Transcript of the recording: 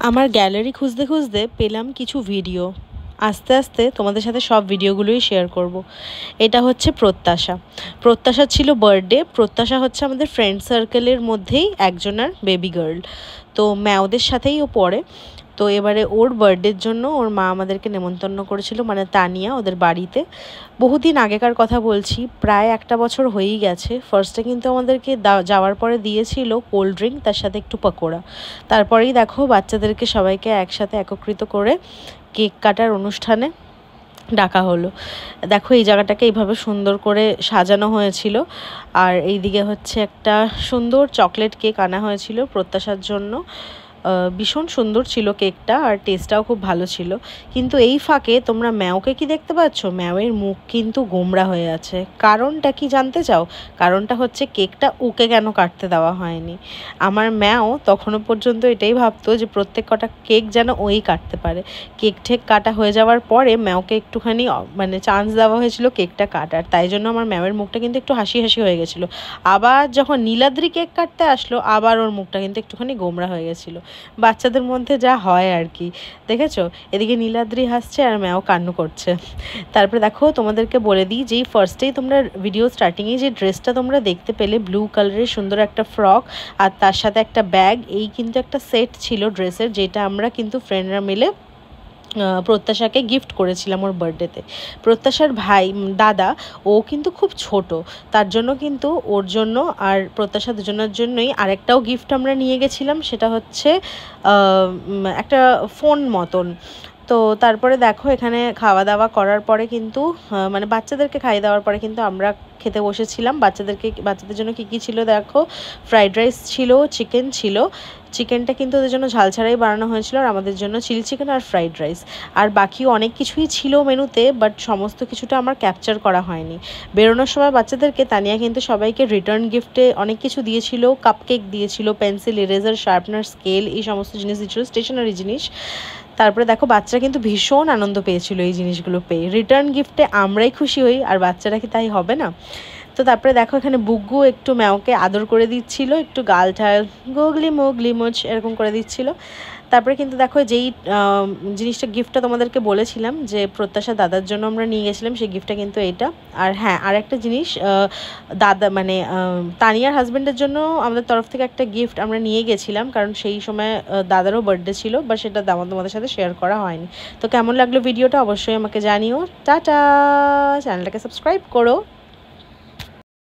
আমার গ্যালারি খুঁজতে খুঁজতে পেলাম কিছু ভিডিও। আস্তে আস্তে তোমাদের সাথে সব ভিডিওগুলোই শেয়ার করব। এটা হচ্ছে প্রত্যাশা ছিল বার্থডে। প্রত্যাশা হচ্ছে আমাদের ফ্রেন্ড সার্কেলের মধ্যেই একজনের বেবি গার্ল, তো ম্যাওদের সাথেই ও পড়ে। তো এবারে ওর বার্থডের জন্য ওর মা আমাদেরকে নেমন্তন্ন করেছিল, মানে তানিয়া, ওদের বাড়িতে। বহুদিন আগেকার কথা বলছি, প্রায় একটা বছর হয়েই গেছে। ফার্স্টে কিন্তু আমাদেরকে যাওয়ার পরে দিয়েছিল কোল্ড ড্রিঙ্ক, তার সাথে একটু পকোড়া। তারপরেই দেখো বাচ্চাদেরকে সবাইকে একসাথে একত্রিত করে কেক কাটার অনুষ্ঠানে ডাকা হলো। দেখো এই জায়গাটাকে এইভাবে সুন্দর করে সাজানো হয়েছিল, আর এইদিকে হচ্ছে একটা সুন্দর চকলেট কেক আনা হয়েছিল প্রত্যাশার জন্য। ভীষণ সুন্দর ছিল কেকটা, আর টেস্টটাও খুব ভালো ছিল। কিন্তু এই ফাঁকে তোমরা ম্যাওকে কি দেখতে পাচ্ছ? ম্যাওয়ের মুখ কিন্তু গোমড়া হয়ে আছে। কারণটা কি জানতে চাও? কারণটা হচ্ছে কেকটা ওকে কেন কাটতে দেওয়া হয়নি। আমার ম্যাও তখনও পর্যন্ত এটাই ভাবতো যে প্রত্যেক কটা কেক যেন ওই কাটতে পারে। কেক ঠেক কাটা হয়ে যাওয়ার পরে ম্যাওকে একটুখানি মানে চান্স দেওয়া হয়েছিল কেকটা কাটার, তাই জন্য আমার ম্যাওয়ের মুখটা কিন্তু একটু হাসি হাসি হয়ে গেছিলো। আবার যখন নীলাদ্রি কেক কাটতে আসলো, আবার ওর মুখটা কিন্তু একটুখানি গোমড়া হয়ে গেছিলো। বাচ্চাদের মধ্যে যা হয় আর কি, দেখেছো? এদিকে নীলাদ্রি হাসছে আর ম্যাও কান্না করছে। তারপরে দেখো তোমাদেরকে বলে দিই, যেই ফার্স্টেই তোমরা ভিডিও স্টার্টিংয়ে যে ড্রেসটা তোমরা দেখতে পেলে, ব্লু কালারের সুন্দর একটা ফ্রক আর তার সাথে একটা ব্যাগ, এই কিন্তু একটা সেট ছিল ড্রেসের, যেটা আমরা কিন্তু ফ্রেন্ডরা মিলে প্রত্যাশাকে গিফট করেছিলাম ওর বার্থডেতে। প্রত্যাশার দাদা, ও কিন্তু খুব ছোট, তার জন্য কিন্তু ওর জন্য আর প্রত্যাশা দুজনের জন্যই আরেকটাও গিফট আমরা নিয়ে গেছিলাম। সেটা হচ্ছে একটা ফোন মতন। তো তারপরে দেখো এখানে খাওয়া দাওয়া করার পরে কিন্তু মানে বাচ্চাদেরকে খাইয়ে দেওয়ার পরে কিন্তু আমরা খেতে বসেছিলাম। বাচ্চাদের জন্য কী কী ছিল দেখো, ফ্রাইড রাইস ছিল, চিকেন ছিল। চিকেনটা কিন্তু ওদের জন্য ঝাল ছাড়াই বানানো হয়েছিল, আর আমাদের জন্য চিলি চিকেন আর ফ্রাইড রাইস। আর বাকি অনেক কিছুই ছিল মেনুতে, বাট সমস্ত কিছুটা আমার ক্যাপচার করা হয়নি। বেরোনোর সময় বাচ্চাদেরকে তানিয়া কিন্তু সবাইকে রিটার্ন গিফটে অনেক কিছু দিয়েছিল। কাপকেক দিয়েছিল, পেন্সিল, ইরেজার, শার্পনার, স্কেল, এই সমস্ত জিনিস দিয়েছিল, স্টেশনারি জিনিস। তারপরে দেখো বাচ্চারা কিন্তু ভীষণ আনন্দ পেয়েছিল এই জিনিসগুলো পেয়ে। রিটার্ন গিফটে আমরাই খুশি হই, আর বাচ্চারা কি তাই হবে না? তো তারপরে দেখো এখানে বুগ্গু একটু ম্যাওকে আদর করে দিচ্ছিল, একটু গালঠাল গুগলি মুগলি মুচ এরকম করে দিচ্ছিল। তারপরে কিন্তু দেখো যেই জিনিসটা, গিফটটা তোমাদেরকে বলেছিলাম যে প্রত্যাশা দাদার জন্য আমরা নিয়ে গেছিলাম, সেই গিফটটা কিন্তু এইটা। আর হ্যাঁ, আর একটা জিনিস, দাদা মানে তানিয়ার হাজব্যান্ডের জন্য আমাদের তরফ থেকে একটা গিফট আমরা নিয়ে গেছিলাম, কারণ সেই সময় দাদারও বার্থডে ছিল, বা সেটা তোমাদের সাথে শেয়ার করা হয়নি। তো কেমন লাগলো ভিডিওটা অবশ্যই আমাকে জানিও। টাটা, চ্যানেলটাকে সাবস্ক্রাইব করো।